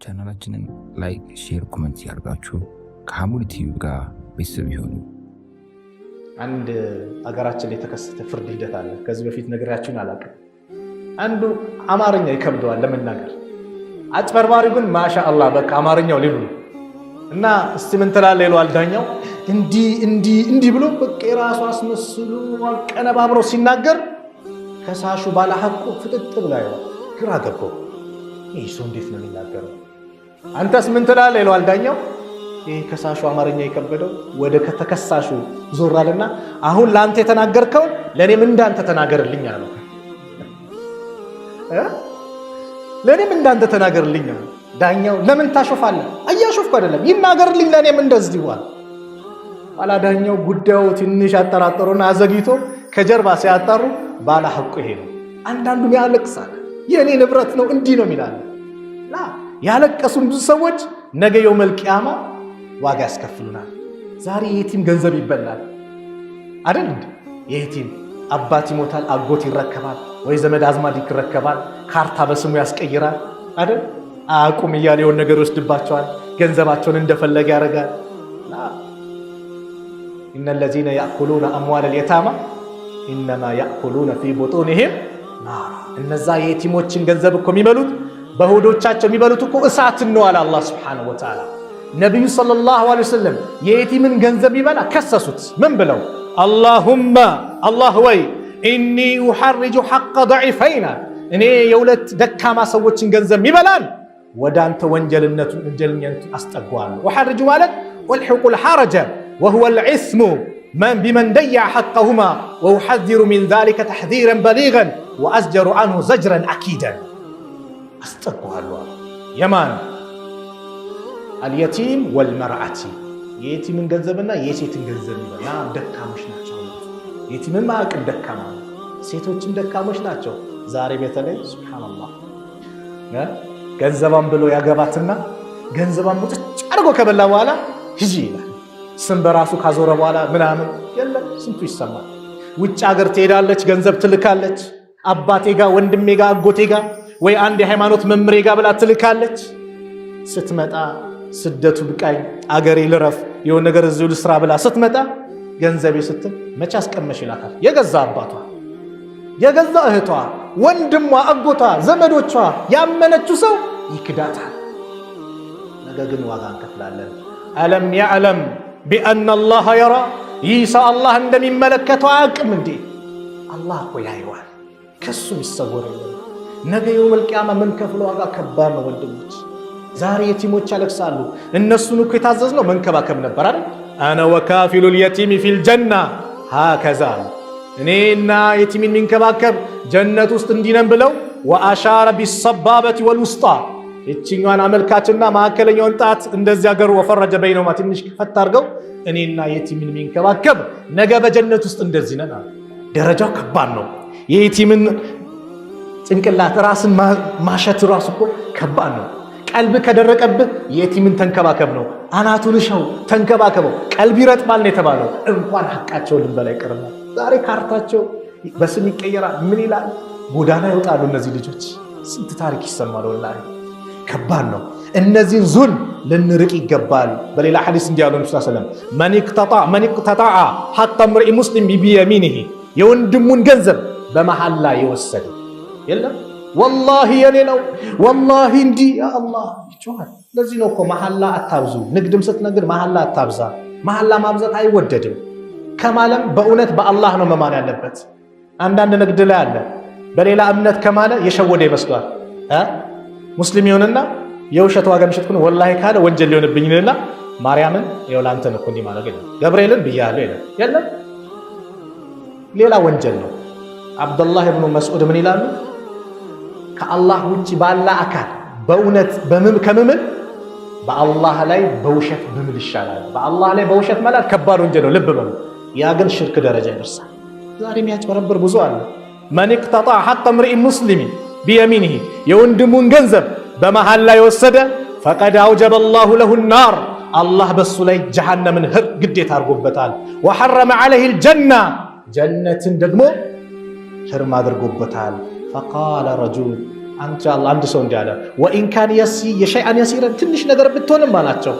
ቻናላችንን ላይክ፣ ሼር፣ ኮሜንት ያርጋችሁ ከሐሙድ ቲቪ ጋር ቤተሰብ ይሁኑ። አንድ አገራችን ላይ የተከሰተ ፍርድ ሂደት አለ። ከዚህ በፊት ነግራችሁን አላውቅም። አንዱ አማርኛ ይከብደዋል ለመናገር፣ አጭበርባሪው ግን ማሻአላህ በቃ አማርኛው ሊሉ እና እስቲ ምን ትላለህ ይለዋል ዳኛው። እንዲህ ብሎ በቃ የራሱ አስመስሎ አቀነባብሮ ሲናገር ከሳሹ ባለሐቁ ፍጥጥ ብላ ይላል። ግራ ገባው። ይህ ሰው እንዴት ነው የሚናገረው? አንተስ ምን ትላለህ ይለዋል ዳኛው። ይህ ከሳሹ አማርኛ የከበደው ወደ ከተከሳሹ ዞራልና አሁን ለአንተ የተናገርከውን ለእኔም እንዳንተ ተናገርልኝ አለው። ለእኔም እንዳንተ ተናገርልኝ አለው። ዳኛው ለምን ታሾፋለህ? እያሾፍኩ አይደለም ይናገርልኝ ለእኔም እንደዚህ ይዋል። ኋላ ዳኛው ጉዳዩ ትንሽ አጠራጠሩና አዘግይቶ ከጀርባ ሲያጣሩ ባለ ሐቁ ይሄ ነው። አንዳንዱም ያለቅሳል። የእኔ ንብረት ነው እንዲህ ነው ይላል። ያለቀሱን ብዙ ሰዎች ነገ የውመል ቂያማ ዋጋ ያስከፍሉናል። ዛሬ የቲም ገንዘብ ይበላል አይደል እንዴ? የቲም አባት ይሞታል፣ አጎት ይረከባል፣ ወይ ዘመድ አዝማድ ይረከባል፣ ካርታ በስሙ ያስቀይራል አይደል? አቁም እያለ የሆነ ነገር ይወስድባቸዋል፣ ገንዘባቸውን እንደፈለገ ያደርጋል። ኢነ الذين يأكلون أموال اليتامى إنما يأكلون في بطونهم نارا። እነዛ የቲሞችን ገንዘብ እኮ የሚበሉት በሆዶቻቸው የሚበሉት እኮ እሳት ነው አለ አላህ Subhanahu Wa Ta'ala። ነብዩ ሰለላሁ ዐለይሂ ወሰለም የየቲምን ገንዘብ ይበላ ከሰሱት። ምን ብለው? አላሁመ አላህ ወይ ኢኒ ኡሐርጁ ሐቀ ضعيفين፣ እኔ የሁለት ደካማ ሰዎችን ገንዘብ ይበላል ወደ አንተ ወንጀልነቱን አስጠጓለሁ። ወሐርጁ ማለት ወልሑቁ الحرج وهو العثم بمن ضيع حقهما وأحذر من ذلك تحذيرا بليغا وأزجر عنه زجرا أكيدا። አስጠጓለሁ የማን اليتيم والمرأة የየቲምን ገንዘብና የሴትን ገንዘብ ይበላ ደካሞች ናቸው። የቲምን ማዕቅም ደካማ ነው፣ ሴቶችም ደካሞች ናቸው። ዛሬ በተለይ ሱብሃንአላህ ገንዘባን ብሎ ያገባትና ገንዘባን ሙጭጭ አድርጎ ከበላ በኋላ ሂጂ ይላል። ስም በራሱ ካዞረ በኋላ ምናምን የለም ስንቱ ይሰማል። ውጭ ሀገር ትሄዳለች፣ ገንዘብ ትልካለች። አባቴ ጋር፣ ወንድሜ ጋር፣ አጎቴ ጋር ወይ አንድ የሃይማኖት መምሬ ጋር ብላ ትልካለች። ስትመጣ ስደቱ ብቃኝ አገሬ ልረፍ የሆነ ነገር እዚሁ ልስራ ብላ ስትመጣ ገንዘቤ ስትል መቼ አስቀመሽ ይላታል። የገዛ አባቷ፣ የገዛ እህቷ፣ ወንድሟ፣ አጎቷ፣ ዘመዶቿ ያመነችው ሰው ይክዳታል። ነገ ግን ዋጋ እንከፍላለን። አለም ያዕለም ቢአነ አላህ የራ፣ ይህ ሰው አላህ እንደሚመለከተው አያውቅም እንዴ? አላህ እኮ ያየዋል፣ ከሱ ይሰወር የለም። ነገ የውመል ቂያማ ምን ከፍለው ዋጋ ከባድ ነው ወንድሞች። ዛሬ የቲሞች ያለቅሳሉ። እነሱን እኮ የታዘዝነው መንከባከብ ነበር አይደል? አነ ወካፊሉል የቲሚ ፊል ጀና ሃከዛ፣ እኔና የቲምን የሚንከባከብ ጀነት ውስጥ እንዲነን ብለው ወአሻረ ቢሰባበቲ ወልውስጣ፣ እቺኛዋን አመልካችና ማዕከለኛውን ጣት እንደዚህ አገሩ ወፈረጀ በይነውማ ትንሽ ፈታ አድርገው እኔና የቲምን የሚንከባከብ ነገ በጀነት ውስጥ እንደዚህ ነን። ደረጃው ከባድ ነው። የቲምን ጭንቅላት ራስን ማሸት ራሱ እኮ ከባድ ነው። ቀልብ ከደረቀብህ የቲምን ተንከባከብ ነው። አናቱን ሻው ተንከባከበው። ቀልብ ይረጥማል ነው የተባለው። እንኳን ሐቃቸውን ልንበላ ይቀርና ዛሬ ካርታቸው በስም ይቀየራል። ምን ይላል? ጎዳና ይወጣሉ እነዚህ ልጆች። ስንት ታሪክ ይሰማል። ወላሂ ከባድ ነው። እነዚህን ዙል ልንርቅ ይገባል። በሌላ ሐዲስ እንዲያሉ ነብዩ ሰለላሁ ዐለይሂ ወሰለም መን ኢቅተጣዐ ሐቀ ምርኢ ሙስሊም ቢየሚኒሂ፣ የወንድሙን ገንዘብ በመሐላ የወሰደ የለም ወላሂ የኔ ነው ወላሂ እንዲህ ያ አላህ ይጮሃል። ለዚህ ነው እኮ መሐላ አታብዙ። ንግድም ስትነግድ መሐላ አታብዛ። መሐላ ማብዛት አይወደድም። ከማለም በእውነት በአላህ ነው መማል ያለበት። አንዳንድ ንግድ ላይ አለ በሌላ እምነት ከማለ የሸወደ ይመስሏል። ሙስሊም ይሆንና የውሸት ዋጋ የሚሸጥ ነው ወላሂ ካለ ወንጀል ሊሆንብኝና ማርያምን ይኸው ላንተ ነው እንዲህ ማለት ነው፣ ገብርኤልን ብያለሁ ይላል። የለም ሌላ ወንጀል ነው። አብዱላህ ኢብኑ መስዑድ ምን ይላሉ? ከአላህ ውጭ ባለ አካል በእውነት ከምምል በአላህ ላይ በውሸት ብምል ይሻላል። በአላህ ላይ በውሸት ማለት ከባድ ወንጀል ነው፣ ልብ በሉ። ያ ግን ሽርክ ደረጃ ይደርሳል። ዛሬ የሚያጭበረብር ብዙ አለ። መን ኢቅተጣዐ ሐቀ ምርኢ ሙስሊም ቢየሚኒሂ፣ የወንድሙን ገንዘብ በመሃል ላይ ወሰደ፣ ፈቀድ አውጀበ አላሁ ለሁ ናር፣ አላህ በሱ ላይ ጀሃነምን ግዴታ አድርጎበታል። ወሐረመ ዐለይሂል ጀና፣ ጀነትን ደግሞ ሕርም አድርጎበታል። ፈቃለ ረጁል፣ አንተ አላህ አንድ ሰው እንዲህ አለ ወኢን ካን የሸይአን የሲረን ትንሽ ነገር ብትሆንም አላቸው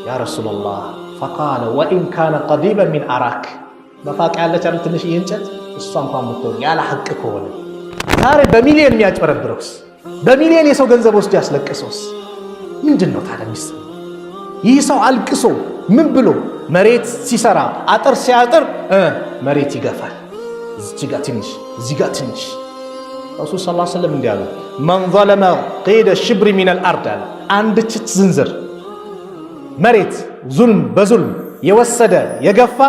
ያ ረሱላህ فقال وإن كان قضيبا من أراك መፋቂያ ያለች አይደል ትንሽ እንጨት እሷ እንኳን ብትሆን ያለ ሐቅ ከሆነ ዛሬ በሚሊዮን የሚያጭበረብረውስ በሚሊዮን የሰው ገንዘብ ወስዶ ያስለቅሰውስ ምንድነው ታዲያ ሚስጥሩ? ይህ ሰው አልቅሶ ምን ብሎ መሬት ሲሰራ አጥር ሲያጥር መሬት ይገፋል። እዚህ ጋር ትንሽ እዚህ ጋር ትንሽ ረሱል ሰለላሁ ዐለይሂ ወሰለም እንዲያሉ من ظلم قيد الشبر من الأرض አንድ ችት ዝንዝር መሬት ዙልም በዙልም የወሰደ የገፋ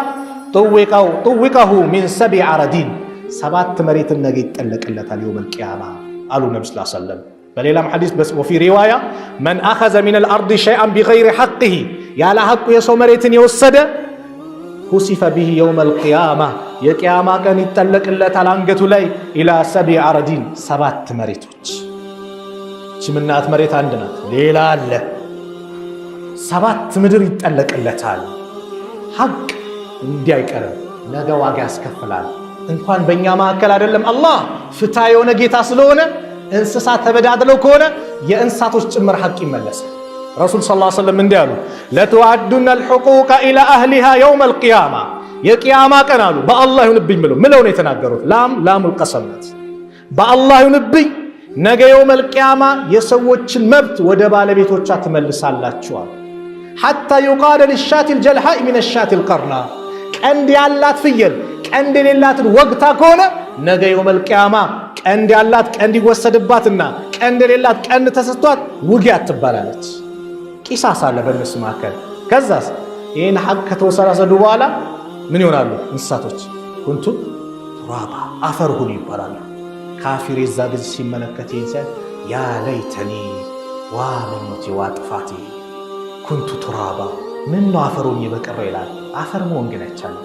طوقه من 7 عردين 7 መሬትን ነገ ይጠለቅለታል يوم القيامة አሉ ነብዩ ሰለላሁ ዐለይሂ ወሰለም። በሌላም ሐዲስ وفي رواية من أخذ من الأرض شيئا بغير حقه ያለ ሐቁ የሰው መሬትን የወሰደ خسف به يوم القيامة የቂያማ ቀን ይጠለቅለታል አንገቱ ላይ إلى 7 عردين 7 መሬቶች። ችምናት መሬት አንድ ናት፣ ሌላ አለ 7 ምድር ይጠለቅለታል። ሐቅ እንዲህ አይቀርም፣ ነገ ዋጋ ያስከፍላል። እንኳን በእኛ መካከል አይደለም አላህ ፍትሃ የሆነ ጌታ ስለሆነ እንስሳት ተበዳድለው ከሆነ የእንስሳቶች ጭምር ሐቅ ይመለሳል። ረሱል ሰለላሁ ዐለይሂ ወሰለም እንዲህ አሉ ለተዋዱና الحقوق الى اهلها يوم القيامه የቂያማ ቀን አሉ በአላህ ይሁንብኝ ምለው ነው የተናገሩት። ላሙል ቀሰም ናት። በአላህ ይሁንብኝ ነገ የውም القيامة የሰዎችን መብት ወደ ባለቤቶቿ ትመልሳላችኋል። حتى يقال للشاة الجلحاء من الشاة القرناء ቀንድ ያላት ፍየል ቀንድ የሌላትን ወግታ ከሆነ ነገ የውም القيامة ቀንድ ያላት ቀንድ ይወሰድባትና ቀንድ የሌላት ቀንድ ተሰጥቷት ውጊያ ትባላለች። ቂሳስ አለ በእነሱ መካከል። ከዛስ ይህን ሐቅ ከተወሰዱ በኋላ ምን ይሆናሉ? እንስሳቶች ኩንቱ ቱራባ አፈር ሁኑ ይባላሉ። ካፊር የዛ ጊዜ ሲመለከት ይንሰል ያ ለይተኒ ዋ ምኞቴ ዋ ጥፋቴ ኩንቱ ቱራባ ምን ነው አፈሩን ይበቀረ ይላል። አፈር መሆን ግን አይቻልም።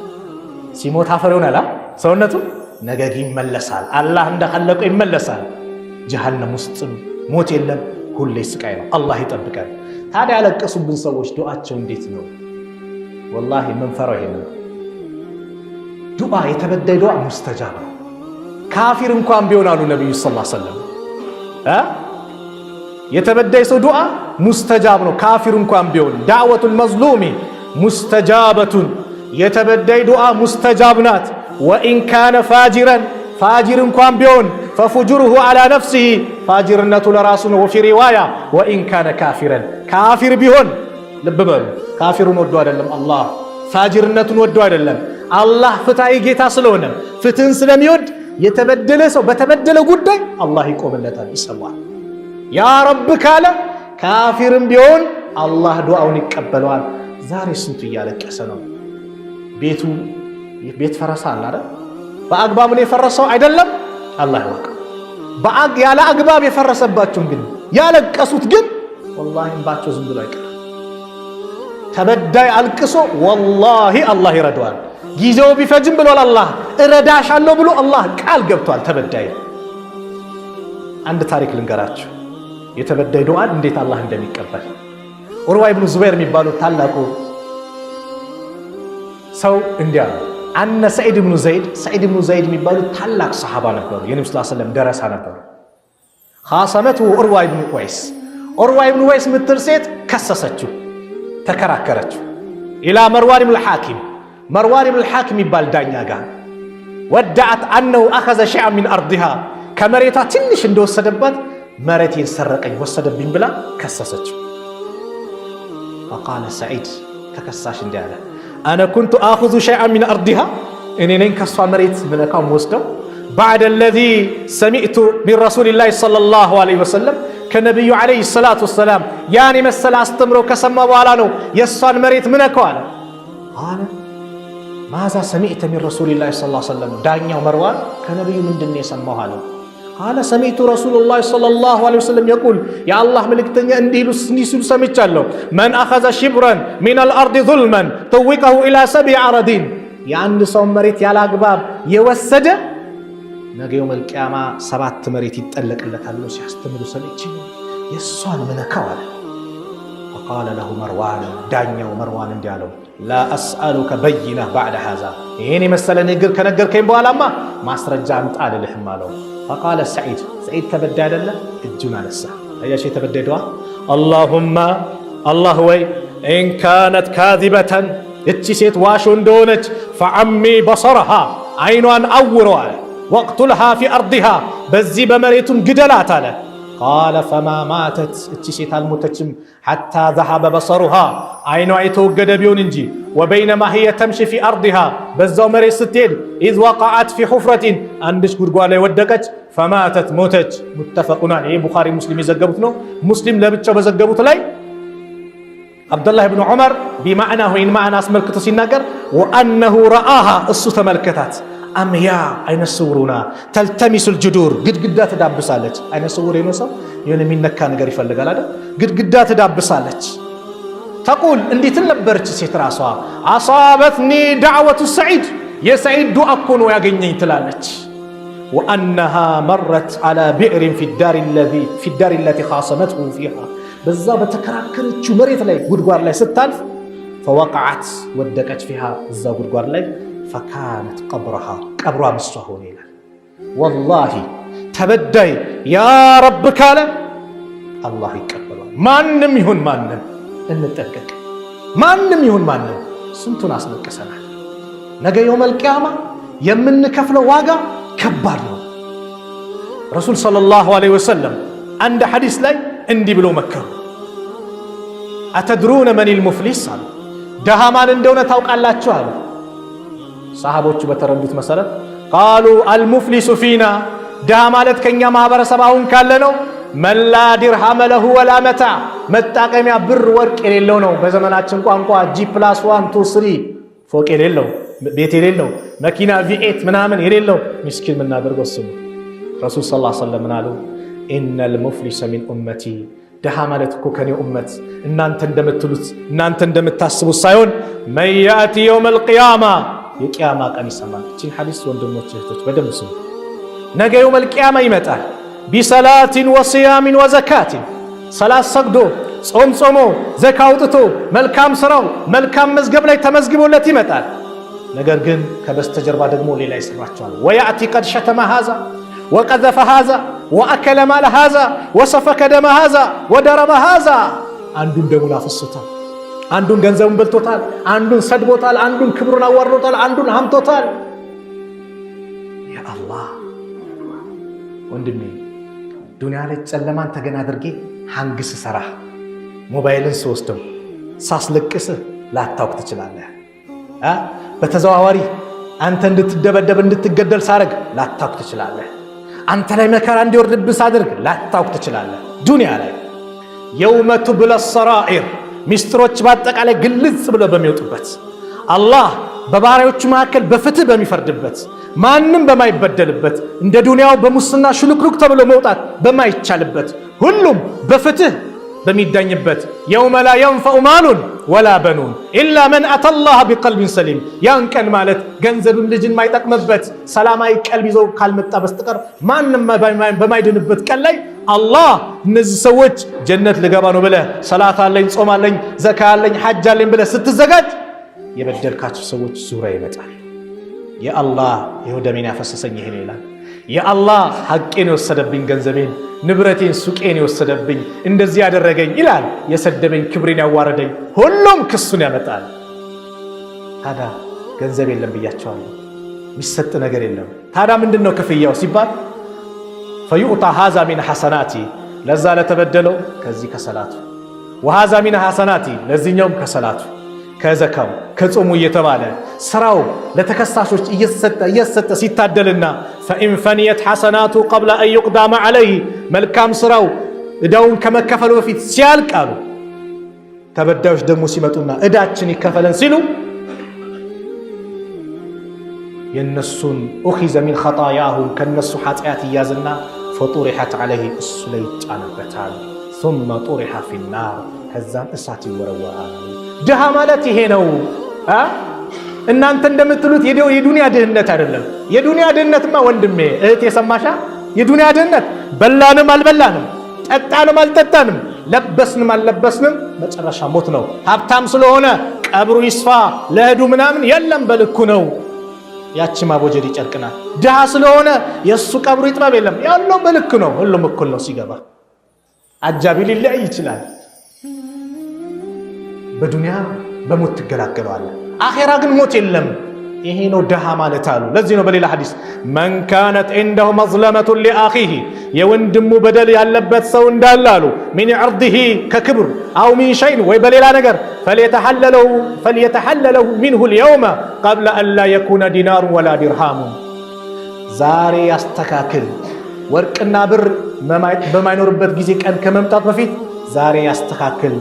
ሲሞት አፈር ይሆናል ሰውነቱ፣ ነገ ይመለሳል። አላህ እንደኸለቀው ይመለሳል። ጀሃነም ውስጥ ሞት የለም፣ ሁሌ ስቃይ ነው። አላህ ይጠብቀን። ታዲያ ያለቀሱብን ሰዎች ዱዓቸው እንዴት ነው? ወላሂ መንፈራው ይሄን ዱዓ የተበዳይ ዱዓ ሙስተጃብ ነው። ካፊር እንኳን ቢሆን አሉ ነብዩ ሰለላሁ ዐለይሂ ወሰለም የተበዳይ ሰው ዱዓ ሙስተጃብ ነው። ካፊር እንኳን ቢሆን ዳዕወቱል መዝሉሚ ሙስተጃበቱን የተበዳይ ዱዓ ሙስተጃብ ናት። ወኢን ካነ ፋጅረን ፋጅር እንኳን ቢሆን ፈፉጁሩሁ ዐላ ነፍሲሂ ፋጅርነቱ ለራሱ ነው። ወፊ ሪዋያ ወኢን ካነ ካፊረን ካፊር ቢሆን ልብ በሉ ካፊሩን ወዶ አይደለም አላህ ፋጅርነቱን ወዶ አይደለም። አላህ ፍትሃዊ ጌታ ስለሆነ ፍትህን ስለሚወድ የተበደለ ሰው በተበደለ ጉዳይ አላህ ይቆምለታል፣ ይሰዋል። ያ ረብ ካለ ካፊርም ቢሆን አላህ ዱዓውን ይቀበለዋል። ዛሬ ስንቱ እያለቀሰ ነው። ቤት ፈረሳ አለ አይደል? በአግባብ ነው የፈረሰው አይደለም፣ አላህ ያወቀው። ያለ አግባብ የፈረሰባቸው ግን ያለቀሱት ግን ወላሂ እንባቸው ዝም ብሎ አይቀር። ተበዳይ አልቅሶ ወላሂ አላህ ይረዳዋል። ጊዜው ቢፈጅም ብሏል አላህ እረዳሻለሁ ብሎ አላህ ቃል ገብቷል። ተበዳይ አንድ ታሪክ ልንገራችሁ የተበዳይ ዱዓን እንዴት አላህ እንደሚቀበል። ዑርዋ ኢብኑ ዙበይር የሚባሉ ታላቁ ሰው እንዲያ አነ ሰዒድ ኢብኑ ዘይድ የሚባሉ ታላቅ ሰሃባ ነበሩ። የነብዩ ሰለላሁ ዐለይሂ ወሰለም ደረሳ ነበሩ። ኻሰመቱ ዑርዋ ኢብኑ ወይስ ምትል ሴት ከሰሰችው፣ ተከራከረችው። ኢላ መርዋን ኢብኑ ልሓኪም መርዋን ኢብኑ ልሓኪም የሚባል ዳኛ ጋር ወዳዓት አነሁ አኸዘ ሸይአን ሚን አርዲሃ ከመሬቷ ትንሽ እንደወሰደባት መሬቴን ሰረቀኝ ወሰደብኝ ብላ ከሰሰችው። ፈቃለ ሰዒድ ተከሳሽ እንዲህ አለ አነ ኩንቱ አኹዙ ሸይአን ሚን አርዲሃ እኔ ነኝ ከሷ መሬት ምነካው ወስደው ባዕደ አለዚ ሰሚዕቱ ሚን ረሱሊላሂ ሰለላሁ ዐለይሂ ወሰለም ከነቢዩ ዐለይሂ ሰላቱ ወሰላም ያን የመሰለ አስተምሮ ከሰማ በኋላ ነው የእሷን መሬት ምነካው አለ። አለ ማዛ ሰሚዕተ ሚን ረሱሊላሂ ሰለላሁ ዐለይሂ ወሰለም ዳኛው መርዋን ከነቢዩ ምንድን ነው የሰማው አለው። አለ ሰሚዕቱ ረሱሉላሂ ሰለላሁ ዐለይሂ ወሰለም የቁል የአላህ መልእክተኛ እንዲህ ሲሉ ሰምቻለሁ። መን አኸዘ ሽብረን ሚነል አርድ ዙልመን ጠዊቀሁ ኢላ 7 አረዲን የአንድ ሰው መሬት ያለ አግባብ የወሰደ ነገ የውመል ቂያማ 7 መሬት ይጠለቅለታል ብሎ ሲያስተምሩ ሰምቼ የእሷን ምነካው አለ። ፈቃለ ለሁ መርዋን ዳኛው መርዋን እንዲህ አለው ላ አስአሉከ በይነህ ባዕደ ሃዛ ይህን የመሰለ ንግግር ከነገርከኝ በኋላማ ማስረጃ አምጣ አልልህም አለው። ፈቃለ ሰዒድ ተበዳይ አይደለ እጁን አነሳ። አያሽ የተበዳይ ዱዓ አላሁማ አላህ ወይ ኢን ካነት ካዚበተን እቺ ሴት ዋሾ እንደሆነች ፈዐሚ በሰረሃ አይኗን አውረው አለ። ወቅቱልሃ ፊ አርዲሃ በዚህ በመሬቱም ግደላት አለ። ቃለ ፈማ ማተት እቺ ሴት አልሞተችም ሐታ ዘሀበ በሰሩሃ አይኗ የተወገደ ቢሆን እንጂ ወበይነማ ሂየ ተምሺ ፊ አርዲሃ በዛው መሬት ስትሄድ ኢዝ ወቀዐት ፊ ሑፍረቲን አንድች ጉድጓድ ላይ ወደቀች ፈማተት ሞተች። ሙተፈቁን ዐለይሂ ይህ ቡኻሪ ሙስሊም የዘገቡት ነው። ሙስሊም ለብቻው በዘገቡት ላይ አብዱላህ ብን ዑመር ቢማዕና ወይን ማዕና አስመልክቶ ሲናገር ወአነሁ ረአሃ እሱ ተመልከታት አምያ አይነ ስውሩና ተልተሚሱል ጁዱር ግድግዳ ትዳብሳለች። አይነ ስውር ነው ሰው የሆነ የሚነካ ነገር ይፈልጋል አይደል? ግድግዳ ትዳብሳለች። ተቁል እንዴት ነበረች ሴት ራሷ አሳበትኒ ዳዕወቱ ሰዒድ የሰዒድ ዱዓ እኮ ነው ያገኘኝ ትላለች። ወአነሃ መረት ዐላ ቢዕሪን ፊ ዳር ለቲ ኻሰመትሁ ፊሃ በዛ በተከራከረችው መሬት ላይ ጉድጓድ ላይ ስታልፍ ፈወቀዐት ወደቀች ፊሃ እዛ ጉድጓድ ላይ ፈካነት ቀብረሃ ቀብሯ ምሷ ሆነ ይላል። ወላሂ ተበዳይ ያ ረብ ካለ አላህ ይቀበሏል። ማንም ይሁን ማንም እንጠንቀቅ። ማንም ይሁን ማንም ስንቱን አስለቅሰናል። ነገ የውመል ቂያማ የምንከፍለው ዋጋ ከባድ ነው። ረሱል ሰለላሁ ዐለይሂ ወሰለም አንድ ሐዲስ ላይ እንዲህ ብሎ መከሩ። አተድሩነ መኒል ሙፍሊስ አሉ። ደሃ ማን እንደሆነ ታውቃላችሁ አሉ። ሰሃቦቹ በተረዱት መሰረት ቃሉ አልሙፍሊሱ ፊና ደሃ ማለት ከኛ ማህበረሰብ አሁን ካለ ነው መላ ዲርሃመ ለሁ ወላ መታዕ መጣቀሚያ ብር ወርቅ የሌለው ነው። በዘመናችን ቋንቋ G+1 2 3 ፎቅ የሌለው ቤት የሌለው መኪና V8 ምናምን የሌለው ምስኪን የምናደርገው እሱ ነው። ረሱል ሰለላሁ ዐለይሂ ወሰለም አሉ ኢነል ሙፍሊሰ ሚን ኡመቲ ደሃ ማለት እኮ ከኔ ኡመት እናንተ እንደምትሉት እናንተ እንደምታስቡት ሳይሆን መን ያእቲ የውመል ቂያማ የቂያማ ቀን ይሰማል። እቺን ሐዲስ ወንድሞች እህቶች በደንብ ስሙ። ነገ የውመል ቂያማ ይመጣል። ቢሰላቲን ወሲያሚን ወዘካቲን ሰላት ሰግዶ ጾም ጾሞ ዘካ አውጥቶ መልካም ስራው መልካም መዝገብ ላይ ተመዝግቦለት ይመጣል። ነገር ግን ከበስተጀርባ ደግሞ ሌላ ይሰራቸዋል። ወያእቲ ቀድ ሸተመ ሃዛ ወቀዘፈ ሃዛ ወአከለ ማለ ሃዛ ወሰፈከ ደመ ሃዛ ወደረበ ሃዛ አንዱን ደሙን አፍስቶታል፣ አንዱን ገንዘቡን በልቶታል፣ አንዱን ሰድቦታል፣ አንዱን ክብሩን አዋርዶታል፣ አንዱን ሀምቶታል። ያ አላህ ወንድሜ ዱንያ ላይ ጨለማን ተገና አድርጌ ሃንግ ስሰራ ሞባይልን ስወስደው ሳስለቅስህ ላታውቅ ትችላለህ። በተዘዋዋሪ አንተ እንድትደበደብ እንድትገደል ሳረግ ላታውቅ ትችላለህ። አንተ ላይ መከራ እንዲወርድብህ ሳደርግ ላታውቅ ትችላለህ። ዱንያ ላይ የውመ ቱብለ ሰራኢር ሚስጥሮች በአጠቃላይ ግልጽ ብለው በሚወጡበት አላህ በባሪያዎቹ መካከል በፍትህ በሚፈርድበት ማንም በማይበደልበት እንደ ዱንያው በሙስና ሽሉክሉክ ተብሎ መውጣት በማይቻልበት ሁሉም በፍትህ በሚዳኝበት የውመ ላ የንፈዑ ማሉን ወላ በኑን ኢላ መን አተላህ ቢቀልቢን ሰሊም ያን ቀን ማለት ገንዘብም ልጅን ማይጠቅምበት ሰላማዊ ቀልብ ይዘው ካልመጣ በስተቀር ማንም በማይድንበት ቀን ላይ አላህ እነዚህ ሰዎች ጀነት ልገባ ነው ብለህ ሰላት አለኝ ጾም አለኝ ዘካ አለኝ ሐጅ አለኝ ብለህ ስትዘጋጅ የበደልካቸው ሰዎች ዙሪያ ይመጣል። የአላህ ይኸው ደሜን ያፈሰሰኝ ይሄን ይላል። የአላህ ሐቄን የወሰደብኝ ገንዘቤን ንብረቴን ሱቄን የወሰደብኝ እንደዚህ ያደረገኝ ይላል። የሰደበኝ ክብሬን ያዋረደኝ ሁሉም ክሱን ያመጣል። ታዲያ ገንዘብ የለም ብያቸዋለሁ፣ የሚሰጥ ነገር የለም። ታዲያ ምንድን ነው ክፍያው ሲባል ፈዩዕጣ ሃዛ ሚን ሐሰናቲ ለዛ ለተበደለው ከዚህ ከሰላቱ ወሃዛ ሚን ሐሰናቲ ለዚህኛውም ከሰላቱ ከዘካው ከጾሙ እየተባለ ስራው ለተከሳሾች እየተሰጠ ሲታደልና ፈኢን ፈኒየት ሐሰናቱ ቀብለ አን ዩቅዳመ ዐለይህ መልካም ስራው እዳውን ከመከፈሉ በፊት ሲያልቃሉ ተበዳዮች ደግሞ ሲመጡና እዳችን ይከፈለን ሲሉ የነሱን ኡኺዘ ሚን ኸጣያሁም ከነሱ ኃጢአት ይያዝና ፈጡሪሐት ዐለይህ እሱ ላይ ይጫንበታል። ሱመ ጡሪሐ ፊናር ከዛም እሳት ይወረወራል። ድሃ ማለት ይሄ ነው። እናንተ እንደምትሉት የዱንያ ድህነት አይደለም። የዱንያ ድህነትማ ወንድሜ እህት የሰማሻ የዱንያ ድህነት በላንም አልበላንም ጠጣንም አልጠጣንም ለበስንም አልለበስንም መጨረሻ ሞት ነው። ሀብታም ስለሆነ ቀብሩ ይስፋ ለህዱ ምናምን የለም በልኩ ነው። ያቺ ማቦጀዲ ጨርቅና ድሃ ስለሆነ የሱ ቀብሩ ይጥበብ የለም ያለው በልክ ነው ሁሉም እኩል ነው ሲገባ አጃቢ ሊለያይ ይችላል በዱንያ በሞት ትገላገለዋለህ አኺራ ግን ሞት የለም ይሄ ነው ድሃ ማለት አሉ ለዚህ ነው በሌላ ሐዲስ من كانت عنده مظلمة لأخيه የወንድሙ በደል ያለበት ሰው እንዳለ አሉ من عرضه ከክብር أو من شيء ወይ በሌላ ነገር فليتحلله منه اليوم قبل أن لا يكون دينار ولا درهم ዛሬ ያስተካክል ወርቅና ብር በማይኖርበት ጊዜ ቀን ከመምጣት በፊት ዛሬ ያስተካክል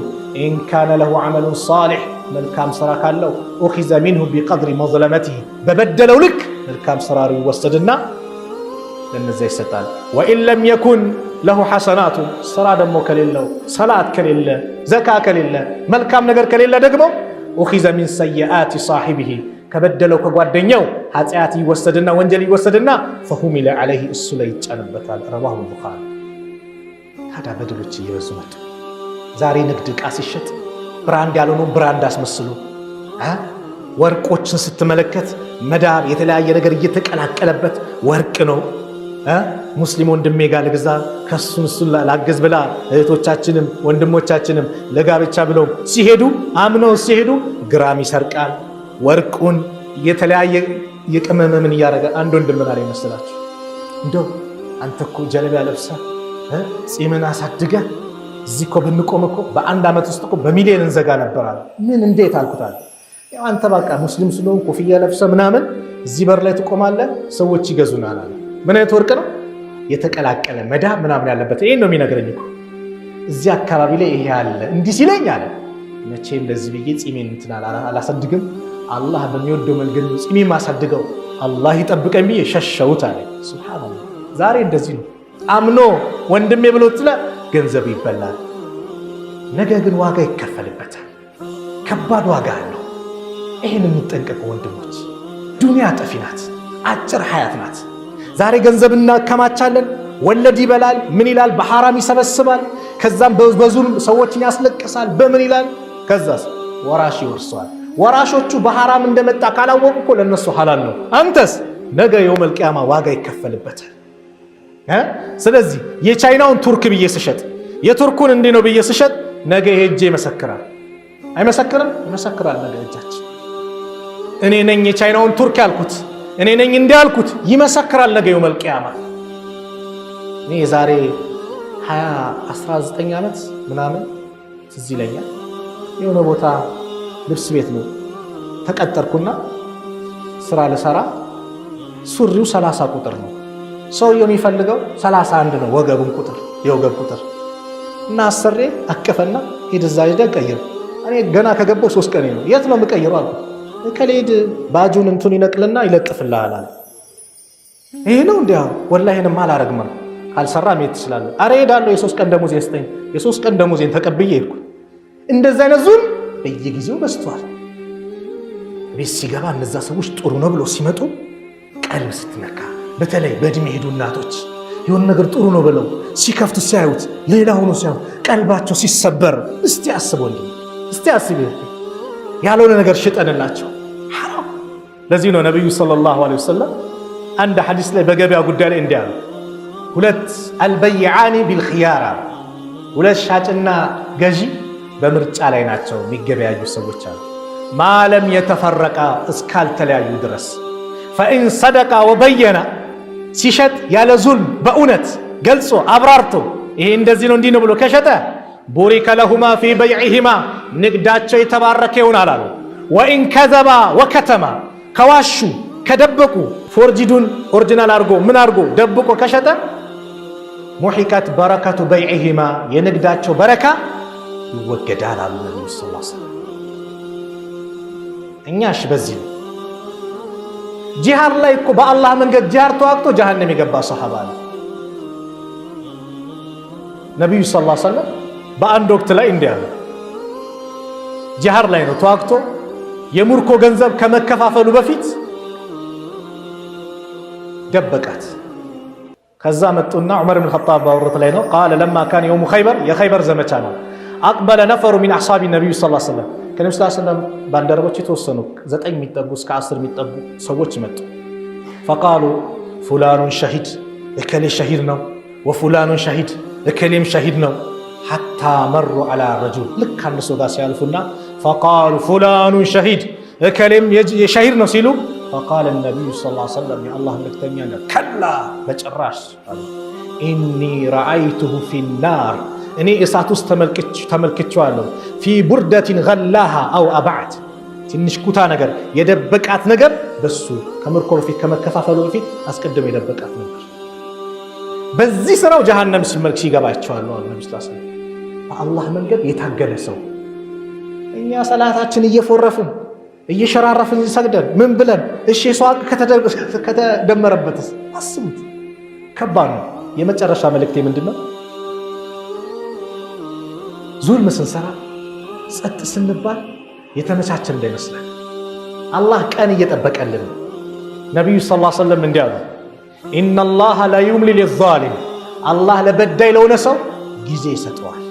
إن كان له عمل صالح መልካም ስራ ካለው أخذ منه بقدر مظلمته በበደለው ልክ መልካም ስራ ይወሰድና ለነዛ ይሰጣል وإن لم يكن له حسنات ስራ ደግሞ ከሌለው ሰላት ከሌለ ዘካ ከሌለ መልካም ነገር ከሌለ ደግሞ أخذ من سيئات صاحبه ከበደለው ከጓደኛው ኃጢአት ይወሰድና ወንጀል ይወሰድና فحمل عليه እሱ ላይ ይጫንበታል رواه البخاري ታዲያ በደሎች እየበዙ መጡ ዛሬ ንግድ ዕቃ ሲሸጥ ብራንድ ያልሆኑ ብራንድ አስመስሉ ወርቆችን ስትመለከት መዳብ የተለያየ ነገር እየተቀላቀለበት ወርቅ ነው ሙስሊም ወንድሜ ጋር ልግዛ ከሱን ላግዝ ብላ እህቶቻችንም ወንድሞቻችንም ለጋብቻ ብለው ሲሄዱ አምነው ሲሄዱ ግራም ይሰርቃል ወርቁን የተለያየ የቅመመምን ያረጋ አንድ ወንድም ምን አለ ይመስላችሁ እንደው አንተ እኮ ጀለቢያ ለብሰህ ጺምን አሳድገህ እዚህ እኮ ብንቆም እኮ በአንድ ዓመት ውስጥ እኮ በሚሊዮን እንዘጋ ነበር አለ ምን እንዴት አልኩታል ያው አንተ በቃ ሙስሊም ስለሆንክ ኮፍያ ለብሰህ ምናምን እዚህ በር ላይ ትቆማለህ ሰዎች ይገዙናል አለ ምን አይነት ወርቅ ነው የተቀላቀለ መዳብ ምናምን ያለበት ይሄን ነው የሚነግረኝ እኮ እዚህ አካባቢ ላይ ይሄ አለ እንዲህ ሲለኝ አለ መቼ እንደዚህ ብዬ ጺሜን እንትን አላሳድግም አላህ በሚወደው መንገድ ነው ጺሜን ማሳድገው አላህ ይጠብቀኝ ብዬ ሸሸውት አለ ሱብሃንአላህ ዛሬ እንደዚህ ነው አምኖ ወንድሜ ብሎ ጥለ ገንዘብ ይበላል ነገ ግን ዋጋ ይከፈልበታል ከባድ ዋጋ አለው ይሄን እንጠንቀቅ ወንድሞች ዱንያ ጠፊ ናት አጭር ሐያት ናት ዛሬ ገንዘብ እናከማቻለን ወለድ ይበላል ምን ይላል በሐራም ይሰበስባል ከዛም በዙልም ሰዎችን ያስለቅሳል በምን ይላል ከዛስ ወራሽ ይወርሰዋል ወራሾቹ በሐራም እንደመጣ ካላወቁ እኮ ለነሱ ሐላል ነው አንተስ ነገ የውመል ቂያማ ዋጋ ይከፈልበታል ስለዚህ የቻይናውን ቱርክ ብዬ ስሸጥ የቱርኩን እንዲህ ነው ብዬ ስሸጥ ነገ ሄጄ ይመሰክራል አይመሰክርም ይመሰክራል ነገ እጃችን እኔ ነኝ የቻይናውን ቱርክ ያልኩት እኔ ነኝ እንዲህ ያልኩት ይመሰክራል ነገ የውመል ቂያማ እኔ ዛሬ 19 ዓመት ምናምን ትዝ ይለኛል የሆነ ቦታ ልብስ ቤት ነው ተቀጠርኩና ስራ ለሰራ ሱሪው 30 ቁጥር ነው ሰውየው የሚፈልገው 31 ነው ወገቡን ቁጥር የወገብ ቁጥር እና አሰሬ አቀፈና ሄድ እዛ ሄደህ ቀይር እኔ ገና ከገባው 3 ቀን ነው የት ነው የምቀይረው አልኩት ከሌድ ባጁን እንቱን ይነቅልና ይለጥፍልሃል አለ ይሄ ነው እንዴ ወላሂ እኔማ አላረግም ካልሰራ መሄድ ትችላለህ አረ ሄዳለሁ የ3 ቀን ደሞዝ ያስጠኝ የ3 ቀን ደሞዜን ተቀብዬ ሄድኩ እንደዛ አይነት ዙል በየጊዜው በስቷል ቤት ሲገባ እነዛ ሰዎች ጥሩ ነው ብሎ ሲመጡ ቀልብ ስትነካ በተለይ በእድሜ ሄዱ እናቶች የሆነ ነገር ጥሩ ነው ብለው ሲከፍቱ ሲያዩት ሌላ ሆኖ ሲያዩት ቀልባቸው ሲሰበር እስቲ አስበው እስቲ አስቢ ያለውን ነገር ሽጠንላቸው ሐራም ለዚህ ነው ነብዩ ሰለላሁ ዐለይሂ ወሰለም አንድ ሐዲስ ላይ በገበያ ጉዳይ ላይ እንዲያሉ ሁለት አልበይዓኒ ቢልኺያራ ሁለት ሻጭና ገዢ በምርጫ ላይ ናቸው የሚገበያዩ ሰዎች አሉ ማለም የተፈረቃ እስካልተለያዩ ድረስ فإن صدق وبين ሲሸጥ ያለ ዙልም በእውነት ገልጾ አብራርቶ ይሄ እንደዚህ ነው እንዲህ ነው ብሎ ከሸጠ ቡሪከ ለሁማ ፊ በይዕሂማ ንግዳቸው የተባረከ ይሆናል አሉ ወኢን ከዘባ ወከተማ ከዋሹ ከደበቁ ፎርጂዱን ኦሪጂናል አርጎ ምን አርጎ ደብቆ ከሸጠ ሙሂቀት በረከቱ በይዕሂማ የንግዳቸው በረካ ይወገዳል አሉ ነብዩ ሰለላሁ ዐለይሂ ወሰለም እኛሽ በዚህ ጂሃድ ላይ እኮ በአላህ መንገድ ጂሃድ ተዋግቶ ጀሃነም የገባ ሱሐባ ነው ነብዩ ሰለላሁ ዐለይሂ ወሰለም በአንድ ወቅት ላይ እንዲህ አሉ ጂሃድ ላይ ነው ተዋግቶ የሙርኮ ገንዘብ ከመከፋፈሉ በፊት ደበቃት ከዛ መጡና ዑመር ኢብኑ ኸጣብ ባወሩት ላይ ነው قال لما كان يوم خيبر የኸይበር ዘመቻ ነው أقبل نفر من أصحاب النبي صلى الله عليه وسلم ከነብዩ ሰለላሁ ዐለይሂ ወሰለም ባንደረቦች የተወሰኑ 9 የሚጠጉ እስከ 10 የሚጠጉ ሰዎች መጡ ፈቃሉ ፉላኑን ሸሂድ እከሌ ሸሂድ ነው፣ ወፉላኑን ሸሂድ እከሌም ሸሂድ ነው። ሐታ መሩ ዐላ ረጁል ልክ አንድ ሰው ጋር ሲያልፉና ፈቃሉ ፉላኑን ሸሂድ እከሌም የሸሂድ ነው ሲሉ ፈቃለ ነቢዩ ሰለላሁ ዐለይሂ ወሰለም የአላህ መልእክተኛ ከላ በጭራሽ ኢኒ ረአይቱሁ ፊናር እኔ እሳት ውስጥ ተመልክቼዋለሁ። ፊ ቡርደቲን ገላሃ አው አባዕት ትንሽ ኩታ ነገር የደበቃት ነገር በሱ ከምርኮ በፊት ከመከፋፈሉ በፊት አስቀድሞ የደበቃት ነገር በዚህ ስራው ጀሃነም ሲገባቸዋል። ነብዩ ሰለላሁ ዐለይሂ ወሰለም በአላህ መንገድ የታገለ ሰው እኛ ሰላታችን እየፎረፍን እየሸራረፍን ሰግደን ምን ብለን እሺ ሷቅ ከተደመረበትስ አስቡት፣ ከባድ ነው። የመጨረሻ መልእክቴ ምንድነው? ዙልም ስንሰራ ጸጥ ስንባል የተመቻቸን እንዳይመስለን አላህ ቀን እየጠበቀልን። ነቢዩ ሰለላሁ ዐለይሂ ወሰለም እንዲህ አሉ፣ ኢነላሃ ላ ዩምሊ ሊዛሊም አላህ ለበዳይ ለሆነ ሰው ጊዜ ይሰጠዋል።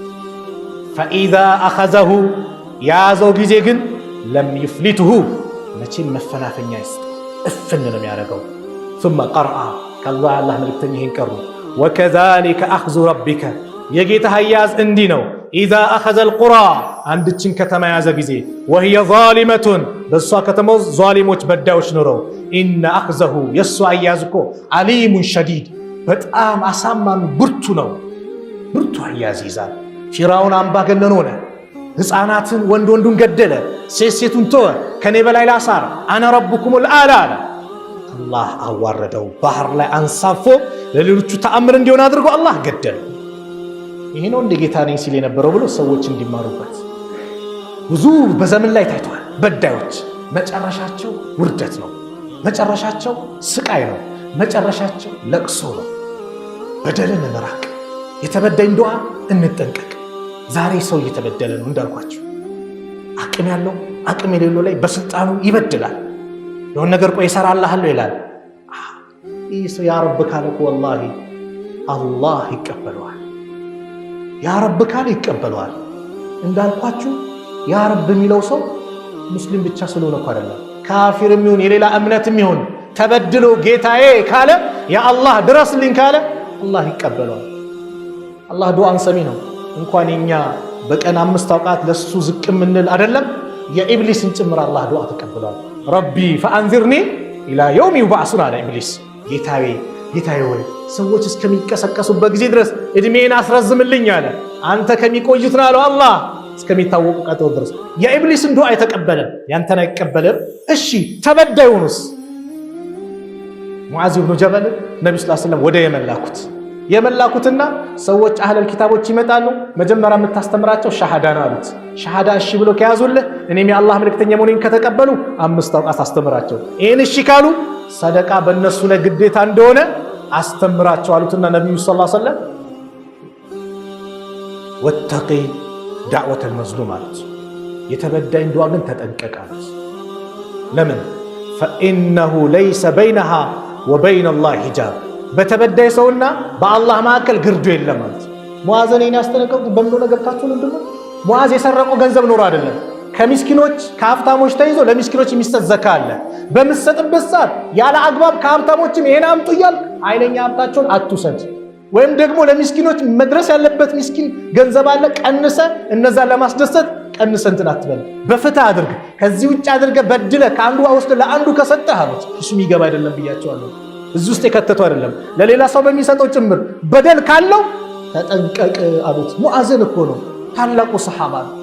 ፈኢዛ አኸዘሁ የያዘው ጊዜ ግን ለም ዩፍሊትሁ መቼም መፈናፈኛ ይስጥ እፍን ነው የሚያደርገው። ثم ቀርአ ከአላህ አላህ መልእክተኛ ይህን ቀሩ ወከዛሊከ አኽዙ ረቢከ የጌታ አያያዝ እንዲህ ነው። ኢዛ አኸዘል ቁራ አንድችን ከተማ የያዘ ጊዜ ወህየ ዛሊመቱን በእሷ ከተማ ዛሊሞች በዳዮች ኖረው ኢነ አኽዘሁ የእሱ አያያዝ እኮ አሊሙን ሸዲድ በጣም አሳማሚ ብርቱ ነው። ብርቱ አያያዝ ይዛል። ፊራውን አምባገነን ሆነ። ሕፃናትን ወንድ ወንዱን ገደለ፣ ሴት ሴቱን ተወ። ከኔ በላይ ላሳር አነ ረቡኩሙል አዕላ አለ። አላህ አዋረደው። ባህር ላይ አንሳፎ ለሌሎቹ ተአምር እንዲሆን አድርጎ አላህ ገደለ። ይሄ ነው እንደ ጌታ ነኝ ሲል የነበረው ብሎ ሰዎች እንዲማሩበት ብዙ በዘመን ላይ ታይቷል። በዳዮች መጨረሻቸው ውርደት ነው፣ መጨረሻቸው ስቃይ ነው፣ መጨረሻቸው ለቅሶ ነው። በደልን እንራቅ፣ የተበዳይን ዱዓ እንጠንቀቅ። ዛሬ ሰው እየተበደለ ነው እንዳልኳቸው። አቅም ያለው አቅም የሌለው ላይ በስልጣኑ ይበድላል። የሆነ ነገር ቆይ ይሰራልሃለሁ ይላል። ይህ ሰው ያ ረብ ካለ እኮ ወላሂ አላህ ይቀበለዋል። ያ ረብ ካለ ይቀበለዋል። እንዳልኳችሁ ያ ረብ የሚለው ሰው ሙስሊም ብቻ ስለሆነ እኮ አይደለም፣ ካፊርም ይሁን የሌላ እምነትም ይሁን ተበድሎ ጌታዬ ካለ ያ አላህ ድረስልኝ ካለ አላህ ይቀበለዋል። አላህ ዱዓን ሰሚ ነው። እንኳን የኛ በቀን 5 አውቃት ለሱ ዝቅ ምንል አይደለም የኢብሊስን ጭምር አላህ ዱዓ ተቀብሏል። ረቢ ፈአንዚርኒ ኢላ የውም ዩብዓሱን አለ ኢብሊስ። ጌታዬ ወይ ሰዎች እስከሚቀሰቀሱበት ጊዜ ድረስ እድሜን አስረዝምልኝ አለ። አንተ ከሚቆዩት ነው አለው አላህ እስከሚታወቁ ቀጠሮ ድረስ። የኢብሊስን ዱዓ የተቀበለ ያንተን አይቀበልም። እሺ ተበዳዩንስ? ሙዓዝ ብኑ ጀበል ነብዩ ሰለላሁ ዐለይሂ ወሰለም ወደ የመላኩትና ሰዎች አህለል ኪታቦች ይመጣሉ። መጀመሪያ የምታስተምራቸው ሻሃዳ ነው አሉት። ሻሃዳ እሺ ብሎ ከያዙልህ እኔም የአላህ መልእክተኛ መሆኔን ከተቀበሉ 5 አውቃት አስተምራቸው። ይህን እሺ ካሉ ሰደቃ በእነሱ ላይ ግዴታ እንደሆነ አስተምራቸው አሉትና ነቢዩ ሰለላሁ ዐለይሂ ወሰለም ወተቂ ዳዕወተል መዝሉም አሉት። የተበዳይን ዱዓ ግን ተጠንቀቅ አሉት። ለምን? ፈኢነሁ ለይሰ በይነሃ ወበይነ ላህ ሂጃብ በተበዳይ ሰውና በአላህ መካከል ግርዶ የለም ማለት። ሙዓዝን ያስጠነቀቁት በምን ነገር ታችሁ ምንድነው? ሙዓዝ የሰረቀው ገንዘብ ኖሮ አይደለም። ከሚስኪኖች ከሀብታሞች ተይዞ ለሚስኪኖች የሚሰጥ ዘካ አለ። በምትሰጥበት ሰዓት ያለ አግባብ ከሀብታሞችም ይሄን አምጡ እያልክ ኃይለኛ ሀብታቸውን አትውሰድ። ወይም ደግሞ ለሚስኪኖች መድረስ ያለበት ሚስኪን ገንዘብ አለ፣ ቀንሰ እነዛን ለማስደሰት ቀንሰ እንትን አትበል። በፍትህ አድርግ። ከዚህ ውጭ አድርገ በድለ ከአንዱ ወስደ ለአንዱ ከሰጠህ አሉት። እሱ የሚገባ አይደለም ብያቸዋለሁ። እዚህ ውስጥ የከተቱ አይደለም፣ ለሌላ ሰው በሚሰጠው ጭምር በደል ካለው ተጠንቀቅ አሉት። ሙዓዝን እኮ ነው ታላቁ ሰሃባ ነው።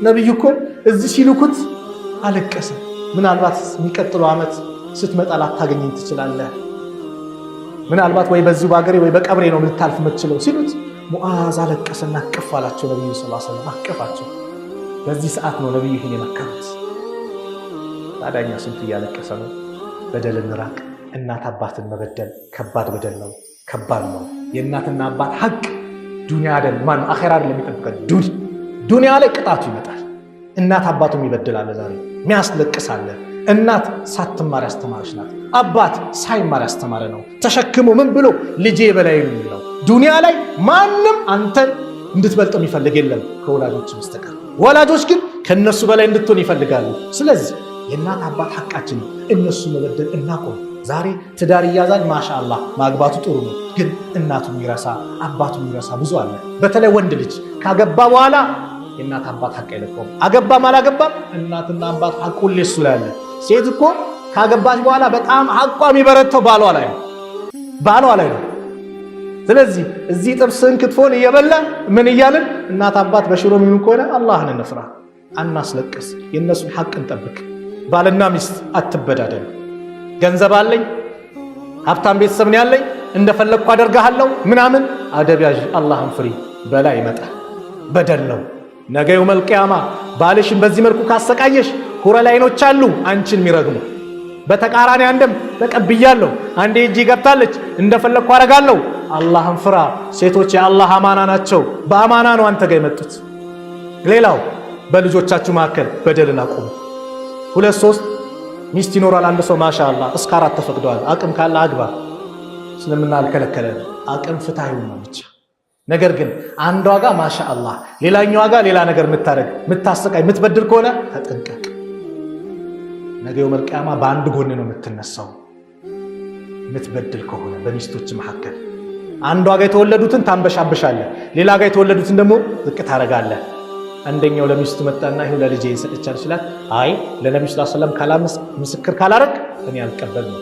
ነብዩ እኮ እዚህ ሲልኩት አለቀሰ። ምናልባት የሚቀጥለው ዓመት ስትመጣ ላታገኘኝ ትችላለህ፣ ምናልባት ወይ በዚሁ ባገሬ ወይ በቀብሬ ነው ልታልፍ የምትችለው ሲሉት ሙዓዝ አለቀሰና አቅፍ አላቸው። ነብዩ ሰለላሁ ዐለይሂ ወሰለም አቀፋቸው። በዚህ ሰዓት ነው ነብዩ ይሄን የመከሩት። ታዲያ ስንቱ እያለቀሰ ነው። በደል እንራቅ። እናት አባትን መበደል ከባድ በደል ነው፣ ከባድ ነው። የእናትና አባት ሐቅ ዱንያ አይደል ማን አኺራ አይደል የሚጠብቀን። ዱንያ ላይ ቅጣቱ ይመጣል። እናት አባቱም ይበድላል። ዛሬ የሚያስለቅሳለ። እናት ሳትማር ያስተማረች ናት። አባት ሳይማር ያስተማረ ነው። ተሸክሞ ምን ብሎ ልጄ በላይ ነው። ዱንያ ላይ ማንም አንተን እንድትበልጥ የሚፈልግ የለም ከወላጆች በስተቀር። ወላጆች ግን ከነሱ በላይ እንድትሆን ይፈልጋሉ። ስለዚህ የእናት አባት ሐቃችን እነሱ መበደል እናቆም። ዛሬ ትዳር ይያዛል፣ ማሻአላህ ማግባቱ ጥሩ ነው። ግን እናቱን ይረሳ አባቱን ይረሳ ብዙ አለ። በተለይ ወንድ ልጅ ካገባ በኋላ የእናት አባት ሐቅ አይለቀውም። አገባም አላገባም እናትና አባት ሐቅ ሁሌ እሱ ላይ አለ። ሴት እኮ ካገባች በኋላ በጣም ሐቋ የሚበረተው ባሏ ላይ ነው። ስለዚህ እዚህ ጥብስን ክትፎን እየበላ ምን እያልን እናት አባት በሽሮ የሚሆን ከሆነ አላህን እንፍራ፣ አናስለቅስ፣ የእነሱን ሐቅ እንጠብቅ። ባልና ሚስት አትበዳደሉ። ገንዘብ አለኝ ሀብታም ቤተሰብ ነው ያለኝ እንደፈለግኩ አደርጋለሁ ምናምን አደብ ያዥ፣ አላህን ፍሪ። በላ ይመጣል፣ በደል ነው። ነገ የውመል ቂያማ ባልሽን በዚህ መልኩ ካሰቃየሽ ሁረላይኖች አሉ አንቺን የሚረግሙ። በተቃራኒ አንድም ተቀብያለሁ አንዴ እጅ ገብታለች እንደፈለግኩ አደርጋለሁ። አላህን ፍራ። ሴቶች የአላህ አማና ናቸው። በአማና ነው አንተ ጋር የመጡት። ሌላው በልጆቻችሁ መካከል በደልን አቁሙ። 2-3 ሚስት ይኖራል አንድ ሰው ማሻአላህ እስከ 4 ተፈቅደዋል። አቅም ካለ አግባ፣ ስለምና አልከለከለም። አቅም ፍትሃዊ ነው ብቻ። ነገር ግን አንዷ ጋር ማሻአላህ ሌላኛዋ ጋር ሌላ ነገር የምታደርግ የምታሰቃይ የምትበድል ከሆነ ተጠንቀቅ። ነገ የውመል ቂያማ በአንድ ጎን ነው የምትነሳው። የምትበድል ከሆነ በሚስቶች መካከል አንዷ ጋር የተወለዱትን ታንበሻብሻለህ፣ ሌላ ጋር የተወለዱትን ደግሞ ዝቅ ታደርጋለህ። አንደኛው ለሚስቱ መጣና ይሁን ለልጄ ይሰጥቻል ይችላል። አይ ለነብዩ ሰለላሁ ዐለይሂ ወሰለም ካላመስ ምስክር ካላረግ እኔ አልቀበልም።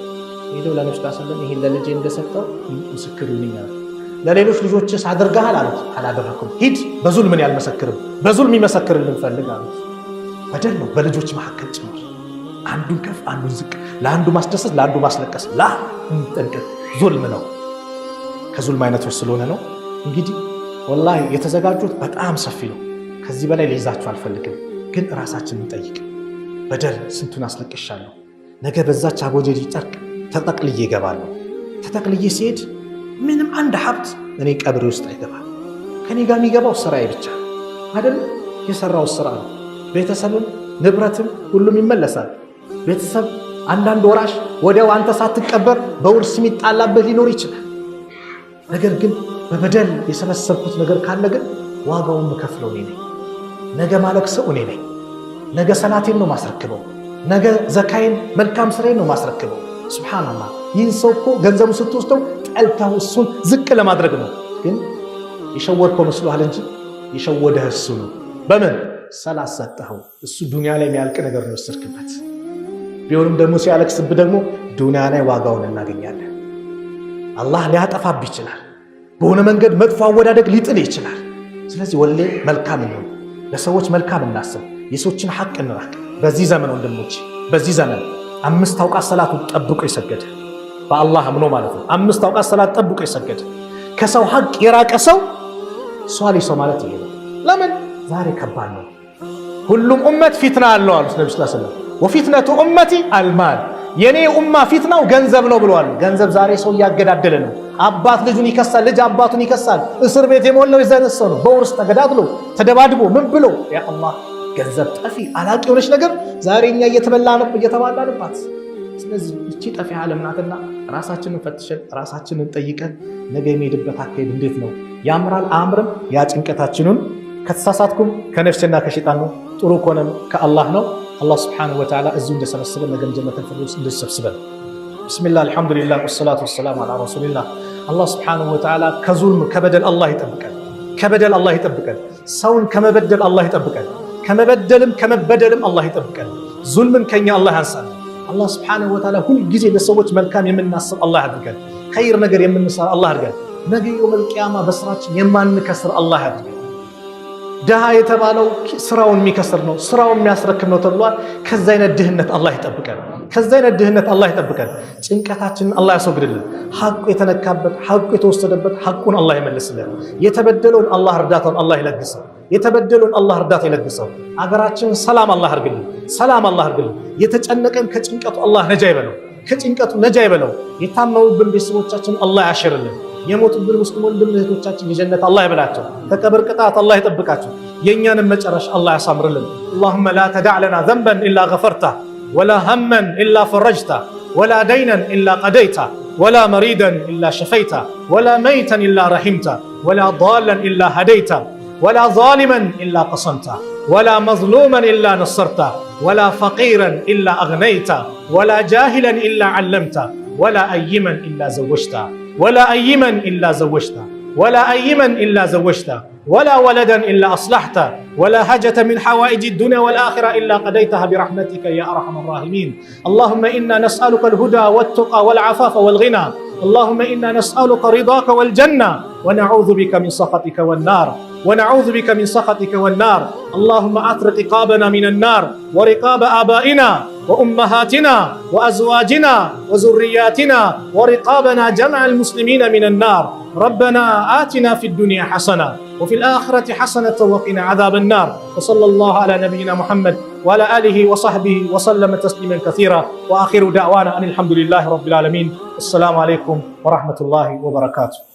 ሄደው ለነብዩ ሰለላሁ ዐለይሂ ወሰለም ይሄን ለልጄ እንደሰጠው ምስክር ይሁንኛል። ለሌሎች ልጆችስ አድርገሃል አሉት። አላደረኩም። ሂድ በዙልም እኔ አልመሰክርም፣ በዙልም ይመሰክርልን ፈልግ አሉት። በደል ነው በልጆች መካከል ጭምር። አንዱን ከፍ አንዱን ዝቅ፣ ለአንዱ ማስደሰት ለአንዱ ማስለቀስ እንጠንቀቅ። ዙልም ነው። ከዙልም አይነቶች ስለሆነ ነው እንግዲህ ወላሂ የተዘጋጁት በጣም ሰፊ ነው። ከዚህ በላይ ሊይዛችሁ አልፈልግም። ግን ራሳችንን እንጠይቅ። በደል ስንቱን አስለቅሻለሁ። ነገ በዛች አቦጀዲ ጨርቅ ተጠቅልዬ እገባለሁ። ተጠቅልዬ ሲሄድ ምንም አንድ ሀብት እኔ ቀብሬ ውስጥ አይገባም። ከኔ ጋር የሚገባው ስራዬ ብቻ አይደል? የሰራው ስራ ነው። ቤተሰብም ንብረትም ሁሉም ይመለሳል። ቤተሰብ አንዳንድ ወራሽ ወዲያው አንተ ሳትቀበር በውርስ የሚጣላበት ሊኖር ይችላል። ነገር ግን በበደል የሰበሰብኩት ነገር ካለ ግን ዋጋውን መከፍለው እኔ ነኝ። ነገ ማለቅሰው እኔ ነኝ። ነገ ሰላቴን ነው ማስረክበው። ነገ ዘካዬን መልካም ስራዬን ነው ማስረክበው። ሱብሃንአላህ። ይህን ሰው እኮ ገንዘቡ ስትወስደው ጠልተው እሱን ዝቅ ለማድረግ ነው። ግን የሸወድከው መስሎሃል እንጂ የሸወደህ እሱ ነው። በምን ሰላት ሰጠኸው። እሱ ዱንያ ላይ የሚያልቅ ነገር ነው የወሰድክበት። ቢሆንም ደግሞ ሲያለቅስብህ ደግሞ ዱንያ ላይ ዋጋውን እናገኛለን። አላህ ሊያጠፋብህ ይችላል። በሆነ መንገድ መጥፎ አወዳደቅ ሊጥል ይችላል። ስለዚህ ወሌ መልካም ነው፣ ለሰዎች መልካም እናስብ፣ የሰዎችን ሐቅ እንራቅ። በዚህ ዘመን ወንድሞች፣ በዚህ ዘመን 5 አውቃት ሰላቱ ጠብቆ የሰገደ በአላህ አምኖ ማለት ነው። 5 አውቃት ሰላት ጠብቆ የሰገደ ከሰው ሐቅ የራቀ ሰው ሷሊህ ሰው ማለት ይሄ ነው። ለምን ዛሬ ከባድ ነው። ሁሉም ኡመት ፊትና አለው አሉት ነብዩ ሰለላሁ ዐለይሂ ወሰለም። ወፊትነቱ ኡመቲ አልማል፣ የኔ ኡማ ፊትናው ገንዘብ ነው ብለዋል። ገንዘብ ዛሬ ሰው እያገዳደለ ነው። አባት ልጁን ይከሳል፣ ልጅ አባቱን ይከሳል። እስር ቤት የሞላው የዘነሰ ነው። በውርስ ተገዳድሎ ተደባድቦ ምን ብሎ ያ አላህ ገንዘብ ጠፊ አላቂ የሆነች ነገር ዛሬ እኛ እየተባላንባት። ስለዚህ እቺ ጠፊ ዓለም ናትና ራሳችንን ፈትሸን ራሳችንን ጠይቀን ነገ የሚሄድበት አካሄድ እንዴት ነው? ያምራል አያምርም? ያ ጭንቀታችንን ከተሳሳትኩም ከነፍስና ከሸይጣን ነው፣ ጥሩ ከሆነም ከአላህ ነው። አላህ ሱብሓነሁ ወተዓላ እዚሁ እንደሰበሰበን ነገም ጀነተል ፊርደውስ እንደሰበሰበን። ቢስሚላህ አልሐምዱሊላህ ወሰላቱ ወሰላሙ ዐላ ረሱሊላህ። አላህ ሱብሓነሁ ወተዓላ ከዙልም ከበደል አላህ ይጠብቀን። ከበደል አላህ ይጠብቀን። ሰውን ከመበደል አላህ ይጠብቀን። ከመበደልም ከመበደልም አላህ ይጠብቀን። ዙልምን ከኛ አላህ ያንሳል። አላህ ሱብሓነሁ ወተዓላ ሁልጊዜ ለሰዎች መልካም የምናስብ አላህ ያድርገን። ኸይር ነገር የምንሰራ አላህ ያድርገን። ነገ የውመል ቂያማ በስራችን የማንከስር አላህ ያድርገን። ድሃ የተባለው ስራውን የሚከስር ነው፣ ስራውን የሚያስረክብ ነው ተብሏል። ከዛ አይነት ድህነት አላህ ይጠብቀን። ከዛ አይነት ድህነት አላህ ይጠብቀን። ጭንቀታችንን አላህ ያስወግድልን። ሐቁ የተነካበት ሐቁ የተወሰደበት ሐቁን አላህ ይመልስልን። የተበደለውን አላህ እርዳታውን አላህ ይለግሰው። የተበደለውን አላህ እርዳታ ይለግሰው። አገራችንን ሰላም አላህ አድርግልን። ሰላም አላህ አድርግልን። የተጨነቀን ከጭንቀቱ አላህ ነጃ ይበለው። ከጭንቀቱ ነጃ ይበለው። የታመሙብን ቤተሰቦቻችን አላህ ያሽርልን። የሞቱብን ሙስሊም ወንድም እህቶቻችን የጀነት አላህ ይበላቸው። ከቀብር ቅጣት አላህ ይጠብቃቸው። የእኛንም መጨረሻ አላህ ያሳምርልን። اللهم لا تدع لنا ذنبا إلا غفرته ولا هما إلا فرجته ولا دينا إلا قضيته ولا مريدا إلا شفيته ولا ميتا إلا رحمته ولا ضالا إلا هديته ولا ظالما إلا قصمته ولا مظلوما إلا نصرته ولا فقيرا إلا أغنيته ولا جاهلا إلا علمته ولا أيما إلا زوجته ولا أيما إلا زوجته ولا أيما إلا زوجته ولا ولدا إلا أصلحته ولا حاجة من حوائج الدنيا والآخرة إلا قضيتها برحمتك يا أرحم الراحمين. اللهم إنا نسألك الهدى والتقى والعفاف والغنى. اللهم إنا نسألك رضاك والجنة ونعوذ بك من سخطك والنار ونعوذ بك من سخطك والنار. اللهم أطرق رقابنا من النار ورقاب آبائنا وأمهاتنا وأزواجنا وذرياتنا ورقابنا جمع المسلمين من النار. ربنا آتنا في الدنيا حسنة وفي الآخرة حسنة وقنا عذاب النار. وصلى الله على نبينا محمد وعلى آله وصحبه وسلم تسليما كثيرا وآخر دعوانا أن الحمد لله رب العالمين. السلام عليكم ورحمة الله وبركاته.